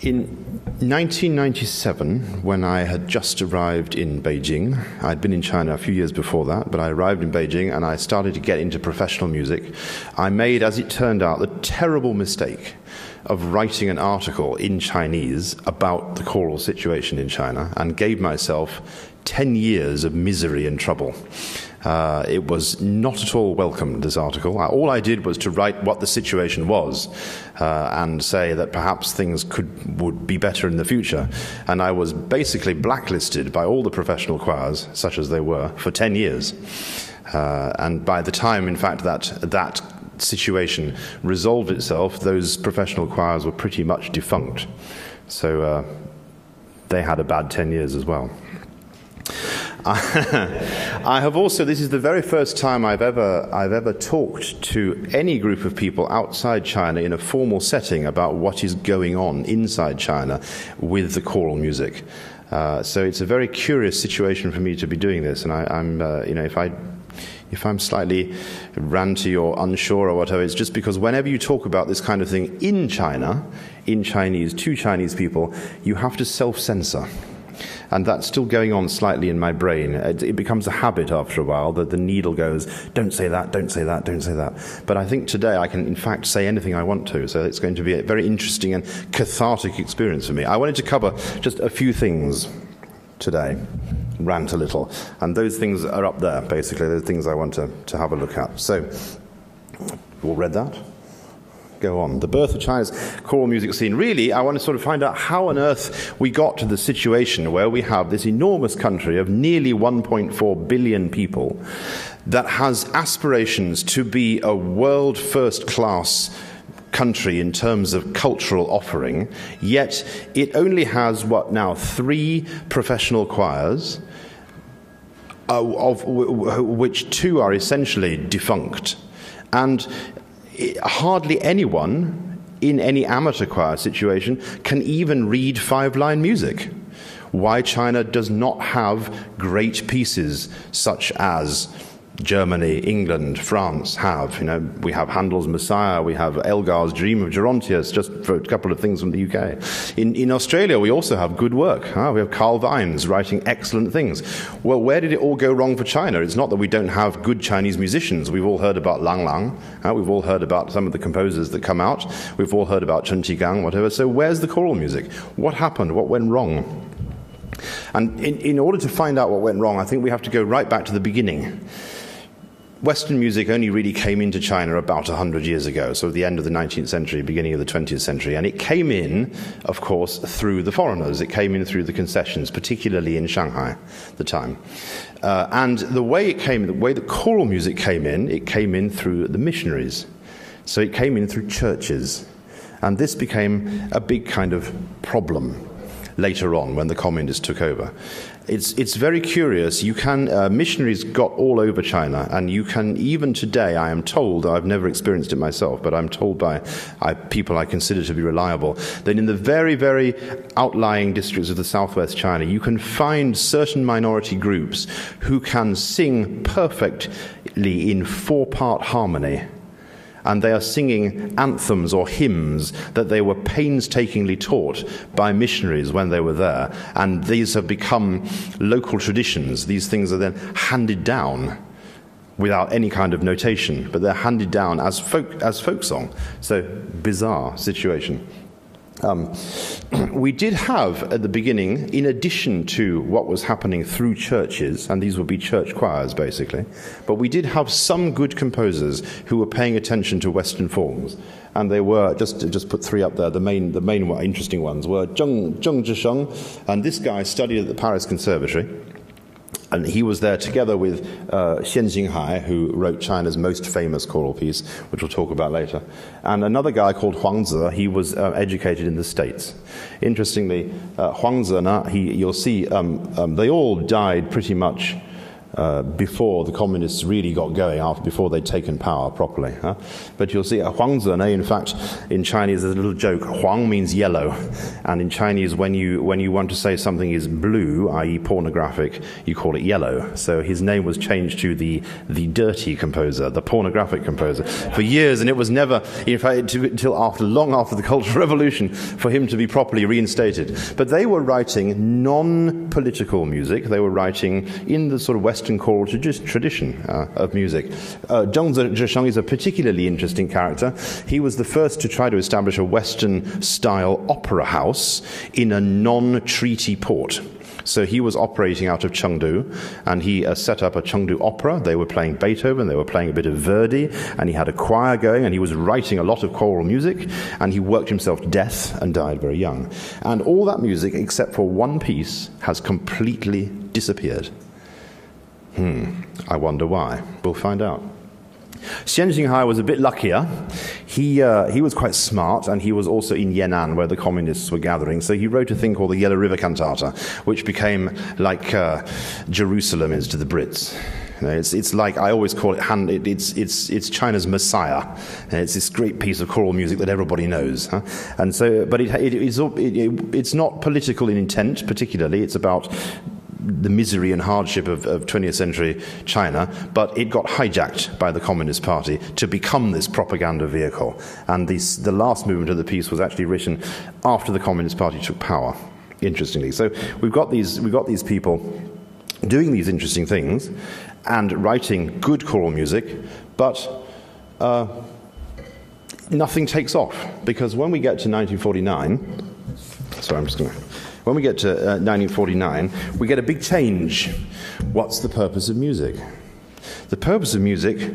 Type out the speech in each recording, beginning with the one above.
In 1997, when I had just arrived in Beijing, I'd been in China a few years before that, but I arrived in Beijing and I started to get into professional music. I made, as it turned out, the terrible mistake of writing an article in Chinese about the choral situation in China and gave myself 10 years of misery and trouble. It was not at all welcomed, this article. All I did was to write what the situation was and say that perhaps things would be better in the future. And I was basically blacklisted by all the professional choirs, such as they were, for 10 years. And by the time, in fact, that situation resolved itself, those professional choirs were pretty much defunct. So they had a bad 10 years as well. I have also, this is the very first time I've ever talked to any group of people outside China in a formal setting about what is going on inside China with the choral music. So it's a very curious situation for me to be doing this, and I'm if I'm slightly ranty or unsure or whatever, it's just because whenever you talk about this kind of thing in China, in Chinese, to Chinese people, you have to self-censor. And that's still going on slightly in my brain. It becomes a habit after a while that the needle goes, don't say that, don't say that, don't say that. But I think today I can, in fact, say anything I want to. So it's going to be a very interesting and cathartic experience for me. I wanted to cover just a few things today, rant a little. And those things are up there, basically, the things I want to have a look at. So, you all read that? Go on. The birth of China's choral music scene. Really, I want to sort of find out how on earth we got to the situation where we have this enormous country of nearly 1.4 billion people that has aspirations to be a world first-class country in terms of cultural offering, yet it only has, 3 professional choirs, of which 2 are essentially defunct. And hardly anyone in any amateur choir situation can even read 5-line music. Why China does not have great pieces such as Germany, England, France have. We have Handel's Messiah, we have Elgar's Dream of Gerontius, just for a couple of things from the UK. In Australia, we also have good work. We have Carl Vines writing excellent things. Well, where did it all go wrong for China? It's not that we don't have good Chinese musicians. We've all heard about Lang Lang. We've all heard about some of the composers that come out. We've all heard about Chen Qigang, whatever. So where's the choral music? What happened? What went wrong? And in order to find out what went wrong, I think we have to go right back to the beginning. Western music only really came into China about 100 years ago, so at the end of the 19th century, beginning of the 20th century, and it came in, of course, through the foreigners. It came in through the concessions, particularly in Shanghai at the time. And the way the choral music came in, it came in through the missionaries. So it came in through churches. And this became a big kind of problem later on when the communists took over. It's very curious. Missionaries got all over China, and you can, even today, I am told, I've never experienced it myself, but I'm told by people I consider to be reliable, that in the very, very outlying districts of the southwest China, you can find certain minority groups who can sing perfectly in 4-part harmony. And they are singing anthems or hymns that they were painstakingly taught by missionaries when they were there. And these have become local traditions. These things are then handed down without any kind of notation, but they're handed down as folk song. So, bizarre situation. We did have, at the beginning, in addition to what was happening through churches, and these would be church choirs, basically, but we did have some good composers who were paying attention to Western forms. And they were, just put 3 up there, the main interesting ones were Zheng Zhisheng, and this guy studied at the Paris Conservatory. And he was there together with Xian Xinghai, who wrote China's most famous choral piece, which we'll talk about later. And another guy called Huang Zi, he was educated in the States. Interestingly, Huang Zi, you'll see, they all died pretty much before the communists really got going, before they'd taken power properly. But you'll see, Huangzi, in fact, in Chinese there's a little joke. Huang means yellow, and in Chinese when you want to say something is blue, i.e. pornographic, you call it yellow. So his name was changed to the dirty composer, the pornographic composer, for years, and it was never, in fact, until long after the Cultural Revolution, for him to be properly reinstated. But they were writing non-political music. They were writing in the sort of Western choral tradition of music. Zheng Zhisheng is a particularly interesting character. He was the first to try to establish a Western-style opera house in a non-treaty port. So he was operating out of Chengdu, and he set up a Chengdu opera. They were playing Beethoven, they were playing a bit of Verdi, and he had a choir going, and he was writing a lot of choral music, and he worked himself to death and died very young. And all that music, except for one piece, has completely disappeared. I wonder why. We'll find out. Xian Xinghai was a bit luckier. He was quite smart, and he was also in Yan'an, where the communists were gathering. So he wrote a thing called the Yellow River Cantata, which became like Jerusalem is to the Brits. You know, it's like, I always call it, it's China's Messiah. It's this great piece of choral music that everybody knows. And so, but it's not political in intent particularly. It's about the misery and hardship of 20th century China, but it got hijacked by the Communist Party to become this propaganda vehicle. And the last movement of the piece was actually written after the Communist Party took power, interestingly. So we've got these people doing these interesting things and writing good choral music, but nothing takes off, because when we get to 1949, when we get to 1949, we get a big change. What's the purpose of music? The purpose of music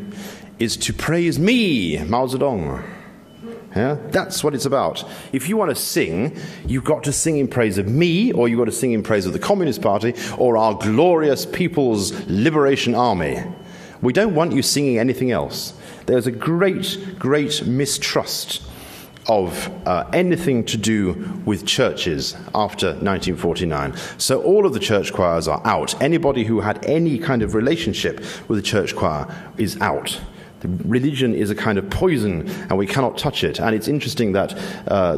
is to praise me, Mao Zedong. Yeah? That's what it's about. If you want to sing, you've got to sing in praise of me, or you've got to sing in praise of the Communist Party, or our glorious People's Liberation Army. We don't want you singing anything else. There's a great, great mistrust of anything to do with churches after 1949. So all of the church choirs are out. Anybody who had any kind of relationship with the church choir is out. Religion is a kind of poison, and we cannot touch it. And it's interesting that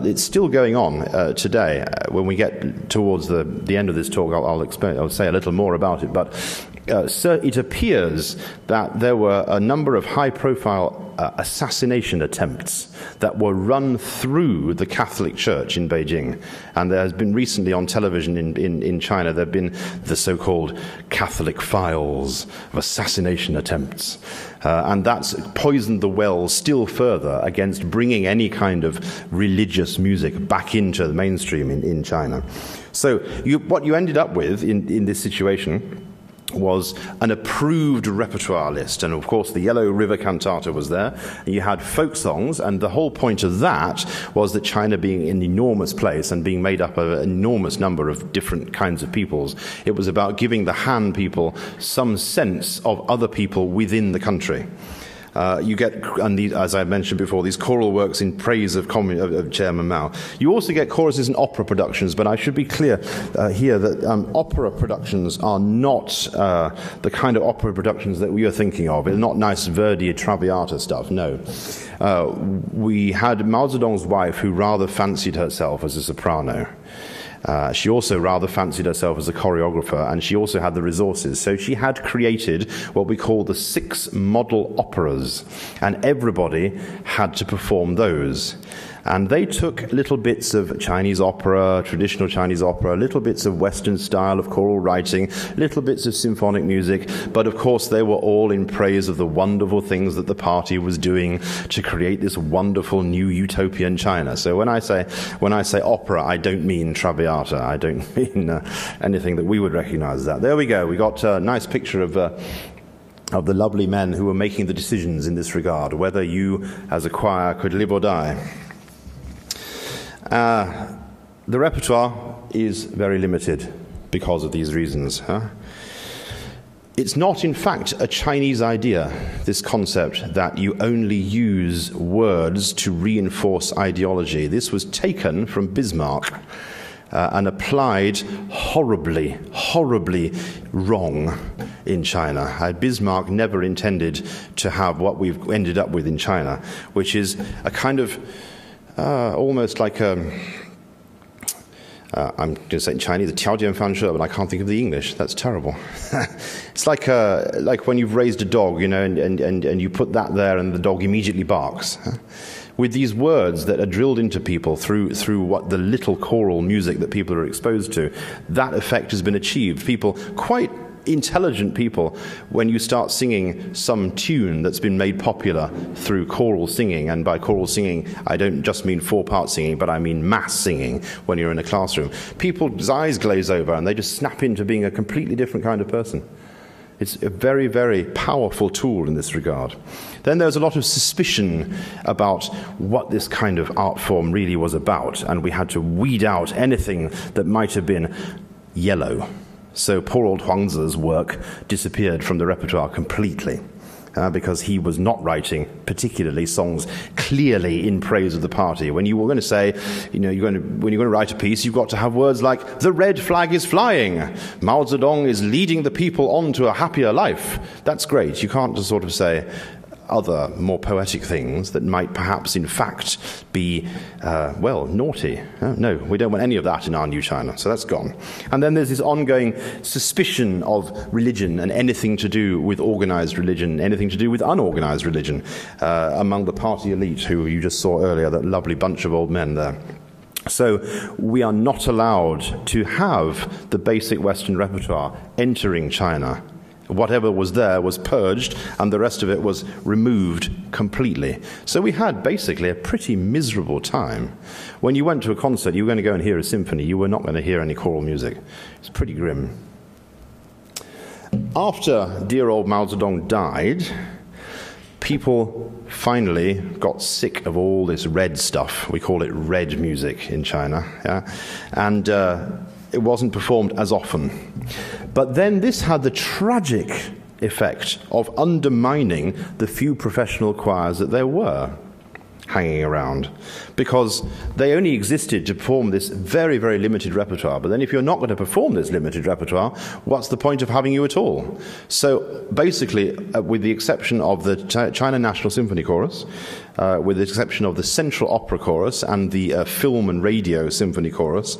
it's still going on today. When we get towards the end of this talk, I'll say a little more about it. But it appears that there were a number of high-profile assassination attempts that were run through the Catholic Church in Beijing. And there has been recently on television in China, there have been the so-called Catholic files of assassination attempts. And that's poisoned the well still further against bringing any kind of religious music back into the mainstream in China. So what you ended up with in this situation was an approved repertoire list, and of course the Yellow River Cantata was there, and you had folk songs, and the whole point of that was that China being an enormous place and being made up of an enormous number of different kinds of peoples, it was about giving the Han people some sense of other people within the country. You get, as I mentioned before, these choral works in praise of Chairman Mao. You also get choruses and opera productions, but I should be clear here that opera productions are not the kind of opera productions that we are thinking of. It's not nice Verdi Traviata stuff, no. We had Mao Zedong's wife, who rather fancied herself as a soprano. She also rather fancied herself as a choreographer, and she also had the resources. So she had created what we call the 6 model operas, and everybody had to perform those. And they took little bits of Chinese opera, traditional Chinese opera, little bits of Western style of choral writing, little bits of symphonic music, but of course they were all in praise of the wonderful things that the party was doing to create this wonderful new utopian China. So when I say opera, I don't mean Traviata. I don't mean anything that we would recognize as that. There we go. We got a nice picture of the lovely men who were making the decisions in this regard, whether you as a choir could live or die. The repertoire is very limited because of these reasons. It's not, in fact, a Chinese idea, this concept that you only use words to reinforce ideology. This was taken from Bismarck. and applied horribly, horribly wrong in China. Bismarck never intended to have what we've ended up with in China, which is a kind of almost like I'm going to say in Chinese, a 条件反射, but I can't think of the English. That's terrible. It's like when you've raised a dog, you know, and you put that there and the dog immediately barks. With these words that are drilled into people through what the little choral music that people are exposed to, that effect has been achieved. People, quite intelligent people, when you start singing some tune that's been made popular through choral singing, and by choral singing I don't just mean four-part singing, but I mean mass singing when you're in a classroom, people's eyes glaze over and they just snap into being a completely different kind of person. It's a very, very powerful tool in this regard. Then there's a lot of suspicion about what this kind of art form really was about, and we had to weed out anything that might have been yellow. So poor old Huangzi's work disappeared from the repertoire completely, because he was not writing particularly songs clearly in praise of the party. When you were going to say, you know, when you're going to write a piece, you've got to have words like, the red flag is flying, Mao Zedong is leading the people on to a happier life. That's great. You can't just sort of say other more poetic things that might perhaps in fact be, naughty. No, we don't want any of that in our new China, so that's gone. And then there's this ongoing suspicion of religion and anything to do with organized religion, anything to do with unorganized religion, among the party elite who you just saw earlier, that lovely bunch of old men there. So we are not allowed to have the basic Western repertoire entering China. Whatever was there was purged, and the rest of it was removed completely. So we had basically a pretty miserable time. When you went to a concert, you were going to go and hear a symphony. You were not going to hear any choral music. It's pretty grim. After dear old Mao Zedong died, people finally got sick of all this red stuff. We call it red music in China. Yeah? And it wasn't performed as often. But then this had the tragic effect of undermining the few professional choirs that there were hanging around, because they only existed to perform this very, very limited repertoire. But then if you're not going to perform this limited repertoire, what's the point of having you at all? So basically, with the exception of the China National Symphony Chorus, with the exception of the Central Opera Chorus and the Film and Radio Symphony Chorus,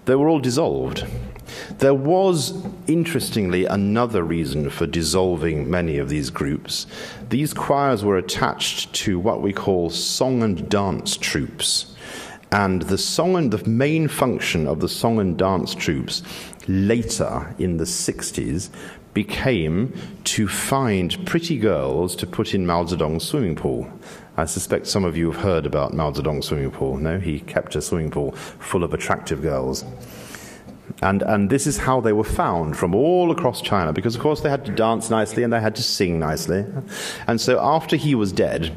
they were all dissolved. There was, interestingly, another reason for dissolving many of these groups. These choirs were attached to what we call song and dance troupes. And the main function of the song and dance troupes later in the 60s became to find pretty girls to put in Mao Zedong's swimming pool. I suspect some of you have heard about Mao Zedong's swimming pool. No, he kept a swimming pool full of attractive girls. And this is how they were found from all across China, because of course they had to dance nicely and they had to sing nicely. And so after he was dead,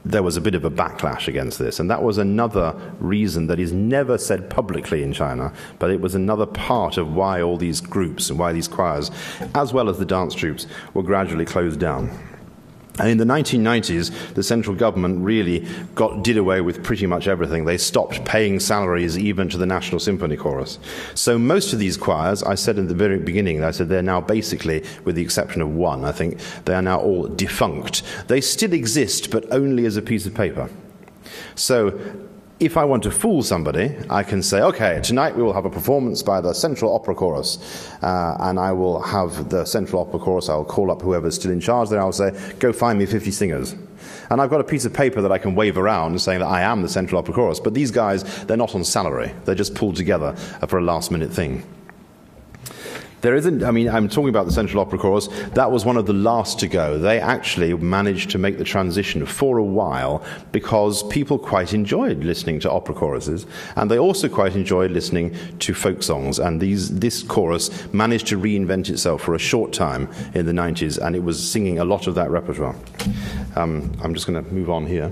there was a bit of a backlash against this, and that was another reason that is never said publicly in China, but it was another part of why all these groups and why these choirs, as well as the dance troupes, were gradually closed down. And in the 1990s, the central government really did away with pretty much everything. They stopped paying salaries even to the National Symphony Chorus. So most of these choirs, I said in the very beginning, I said they're now basically, with the exception of one, I think, they are now all defunct. They still exist, but only as a piece of paper. So if I want to fool somebody, I can say, okay, tonight we will have a performance by the Central Opera Chorus, and I will have the Central Opera Chorus, I'll call up whoever's still in charge there, I'll say, go find me 50 singers. And I've got a piece of paper that I can wave around saying that I am the Central Opera Chorus, but these guys, they're not on salary, they're just pulled together for a last-minute thing. There isn't, I mean, I'm talking about the Central Opera Chorus, that was one of the last to go. They actually managed to make the transition for a while because people quite enjoyed listening to opera choruses, and they also quite enjoyed listening to folk songs, and this chorus managed to reinvent itself for a short time in the 90s, and it was singing a lot of that repertoire. I'm just going to move on here.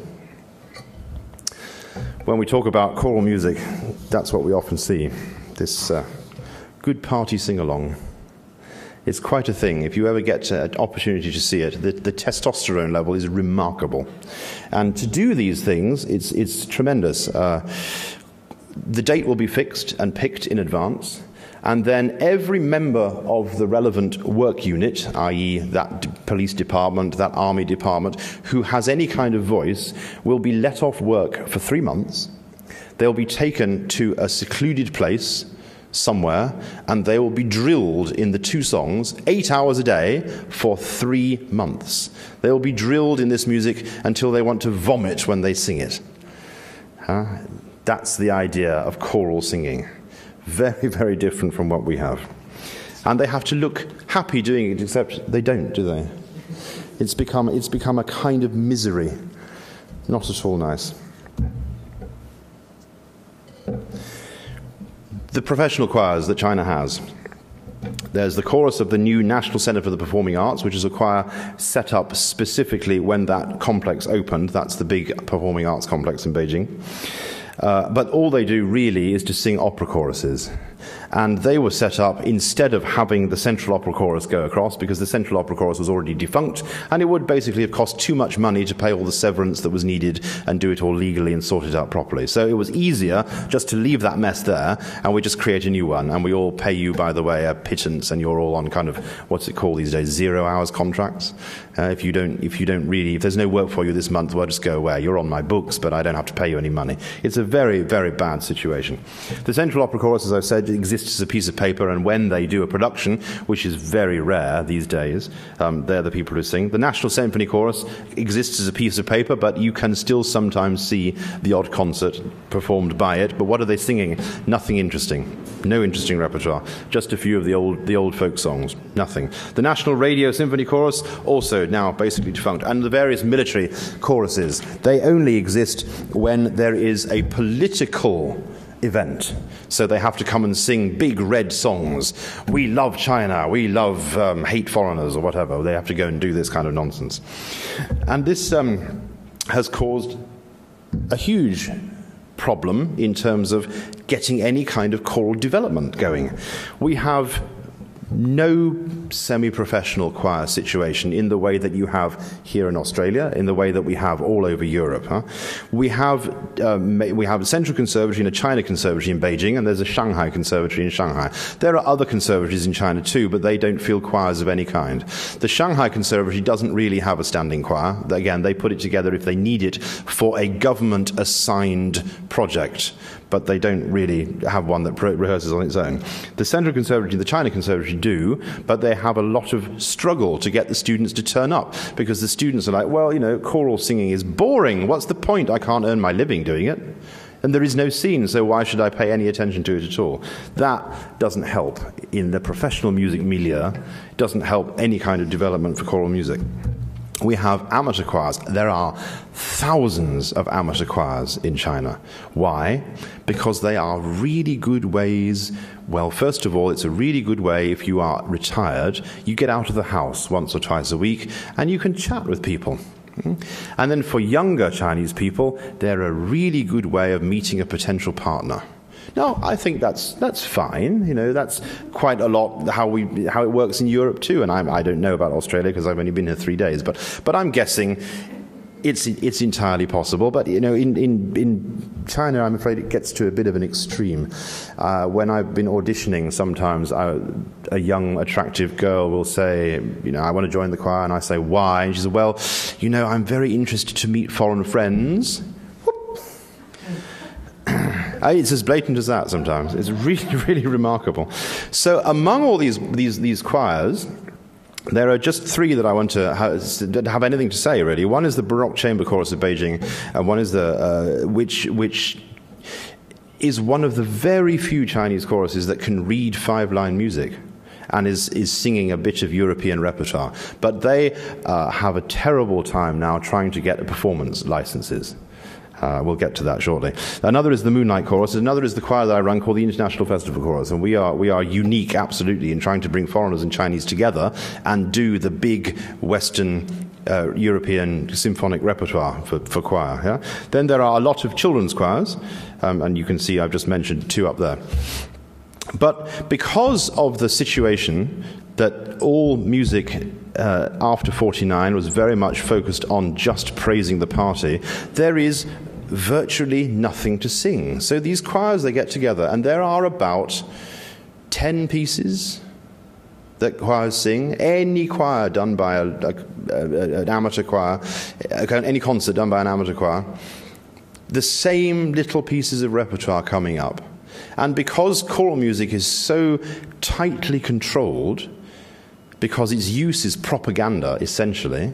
When we talk about choral music, that's what we often see, this good party sing-along. It's quite a thing. If you ever get an opportunity to see it, the testosterone level is remarkable. And to do these things, it's tremendous. the date will be fixed and picked in advance, and then every member of the relevant work unit, i.e. that police department, that army department, who has any kind of voice, will be let off work for 3 months. They'll be taken to a secluded place somewhere, and they will be drilled in the 2 songs 8 hours a day for 3 months. They will be drilled in this music until they want to vomit when they sing it. That's the idea of choral singing. Very, very different from what we have. And they have to look happy doing it, except they don't, do they? It's become a kind of misery. Not at all nice. The professional choirs that China has. There's the chorus of the new National Center for the Performing Arts, which is a choir set up specifically when that complex opened. That's the big performing arts complex in Beijing. But all they do really is to sing opera choruses. And they were set up instead of having the Central Opera Chorus go across, because the Central Opera Chorus was already defunct, and it would basically have cost too much money to pay all the severance that was needed and do it all legally and sort it out properly. So it was easier just to leave that mess there, and we just create a new one, and we all pay you, by the way, a pittance, and you're all on kind of, what's it called these days, 0 hours contracts. If there's no work for you this month, well, just go away. You're on my books, but I don't have to pay you any money. It's a very, very bad situation. The Central Opera Chorus, as I've said, exists as a piece of paper, and when they do a production, which is very rare these days, they're the people who sing. The National Symphony Chorus exists as a piece of paper, but you can still sometimes see the odd concert performed by it. But what are they singing? Nothing interesting. No interesting repertoire. Just a few of the old folk songs. Nothing. The National Radio Symphony Chorus, also now basically defunct. And the various military choruses, they only exist when there is a political event. So they have to come and sing big red songs. We love China, we love hate foreigners, or whatever. They have to go and do this kind of nonsense. And this has caused a huge problem in terms of getting any kind of choral development going. We have no semi-professional choir situation in the way that you have here in Australia, in the way that we have all over Europe. We have a Central Conservatory and a China Conservatory in Beijing, and there's a Shanghai Conservatory in Shanghai. There are other conservatories in China too, but they don't field choirs of any kind. The Shanghai Conservatory doesn't really have a standing choir. Again, they put it together if they need it for a government-assigned project, but they don't really have one that rehearses on its own. The Central Conservatory, the China Conservatory do, but they have a lot of struggle to get the students to turn up, because the students are like, well, you know, choral singing is boring. What's the point? I can't earn my living doing it. And there is no scene, so why should I pay any attention to it at all? That doesn't help in the professional music milieu. It doesn't help any kind of development for choral music. We have amateur choirs. There are thousands of amateur choirs in China. Why? Because they are really good ways. Well, first of all, it's a really good way if you are retired. You get out of the house once or twice a week and you can chat with people. And then for younger Chinese people, they're a really good way of meeting a potential partner. No, I think that's fine. You know, that's quite a lot how it works in Europe too. And I don't know about Australia because I've only been here 3 days. But I'm guessing it's entirely possible. But you know, in China, I'm afraid it gets to a bit of an extreme. When I've been auditioning, sometimes a young, attractive girl will say, you know, I want to join the choir, and I say, why? And she says, well, you know, I'm very interested to meet foreign friends. It's as blatant as that sometimes. It's really, really remarkable. So among all these choirs, there are just 3 that I want to have anything to say, really. One is the Baroque Chamber Chorus of Beijing, and one is the which is one of the very few Chinese choruses that can read 5-line music and is singing a bit of European repertoire. But they have a terrible time now trying to get performance licenses. We'll get to that shortly. Another is the Moonlight Chorus. Another is the choir that I run called the International Festival Chorus. And we are unique, absolutely, in trying to bring foreigners and Chinese together and do the big Western European symphonic repertoire for choir. Yeah? Then there are a lot of children's choirs, and you can see I've just mentioned 2 up there. But because of the situation that all music after 49 was very much focused on just praising the party, there is virtually nothing to sing. So these choirs, they get together, and there are about 10 pieces that choirs sing. Any choir done by an amateur choir, any concert done by an amateur choir, the same little pieces of repertoire coming up. And because choral music is so tightly controlled, because its use is propaganda, essentially,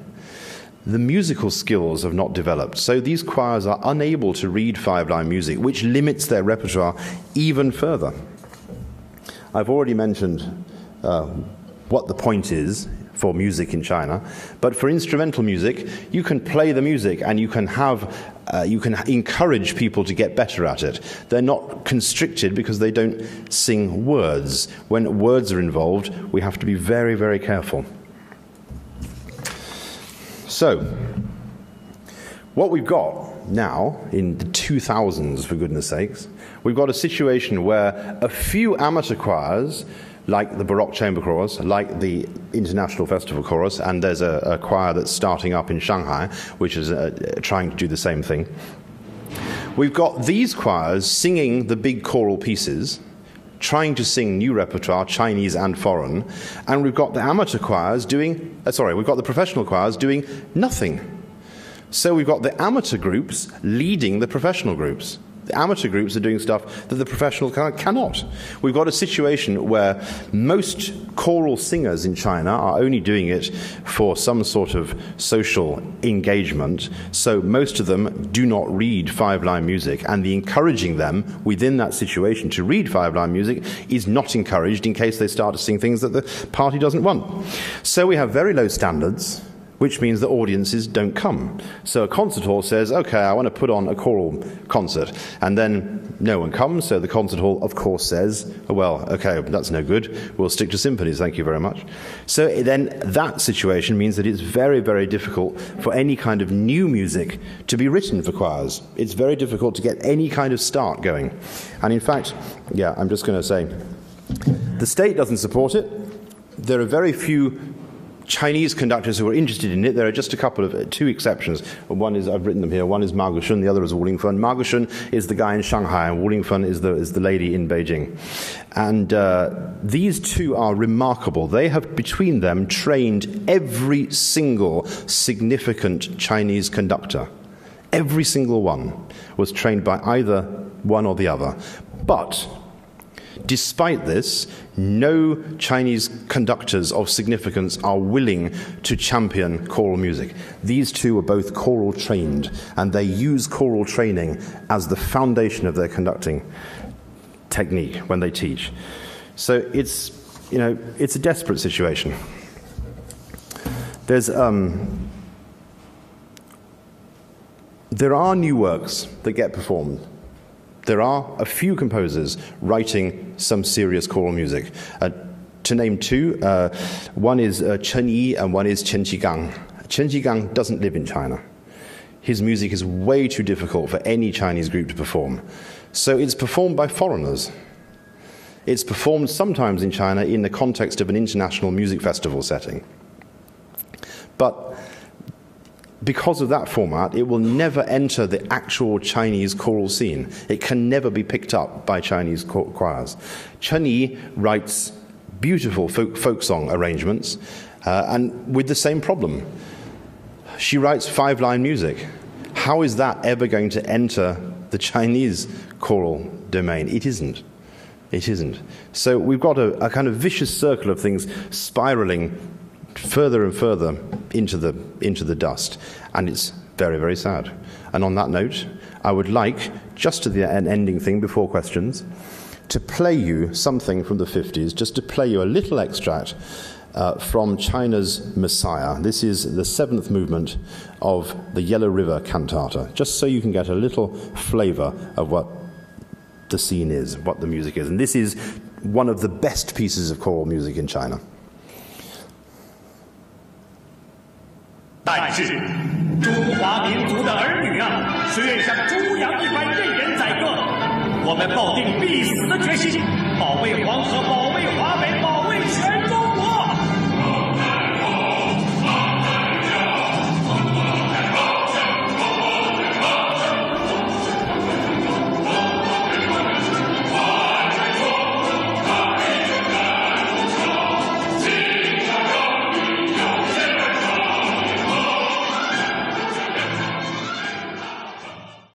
the musical skills have not developed. So these choirs are unable to read five-line music, which limits their repertoire even further. I've already mentioned what the point is for music in China, but for instrumental music, you can play the music and you can encourage people to get better at it. They're not constricted because they don't sing words. When words are involved, we have to be very, very careful. So, what we've got now, in the 2000s, for goodness sakes, we've got a situation where a few amateur choirs, like the Baroque Chamber Chorus, like the International Festival Chorus, and there's a choir that's starting up in Shanghai, which is trying to do the same thing. We've got these choirs singing the big choral pieces, trying to sing new repertoire, Chinese and foreign, and we've got the amateur choirs doing, we've got the professional choirs doing nothing. So we've got the amateur groups leading the professional groups. The amateur groups are doing stuff that the professional cannot. We've got a situation where most choral singers in China are only doing it for some sort of social engagement, so most of them do not read five-line music, and the encouraging them within that situation to read five-line music is not encouraged in case they start to sing things that the party doesn't want. So we have very low standards, which means that audiences don't come. So a concert hall says, okay, I want to put on a choral concert, and then no one comes, so the concert hall, of course, says, oh, well, okay, that's no good, we'll stick to symphonies, thank you very much. So then that situation means that it's very, very difficult for any kind of new music to be written for choirs. It's very difficult to get any kind of start going. And in fact, yeah, I'm just going to say, the state doesn't support it. There are very few Chinese conductors who are interested in it. There are just a couple of two exceptions. One is, I've written them here, one is Ma Gushun, the other is Wu Lingfen. Ma Gushun is the guy in Shanghai, and Wu Lingfen is the lady in Beijing. And these two are remarkable. They have, between them, trained every single significant Chinese conductor. Every single one was trained by either one or the other. But despite this, no Chinese conductors of significance are willing to champion choral music. These two are both choral trained, and they use choral training as the foundation of their conducting technique when they teach. So it's a desperate situation. There are new works that get performed. There are a few composers writing some serious choral music. To name two, one is Chen Yi and one is Chen Qigang. Chen Qigang doesn't live in China. His music is way too difficult for any Chinese group to perform. So it's performed by foreigners. It's performed sometimes in China in the context of an international music festival setting. But because of that format, it will never enter the actual Chinese choral scene. It can never be picked up by Chinese choirs. Chen Yi writes beautiful folk song arrangements, and with the same problem. She writes five-line music. How is that ever going to enter the Chinese choral domain? It isn't. It isn't. So we've got a kind of vicious circle of things spiraling further and further into the dust, and it's very, very sad. And on that note, I would like, just to an ending thing before questions, to play you something from the 50s, just to play you a little extract from China's Messiah. This is the 7th movement of the Yellow River Cantata, just so you can get a little flavor of what the scene is, what the music is. And this is one of the best pieces of choral music in China. 但是，中华民族的儿女啊，谁愿像猪羊一般任人宰割？我们抱定必死的决心，保卫黄河，保卫黄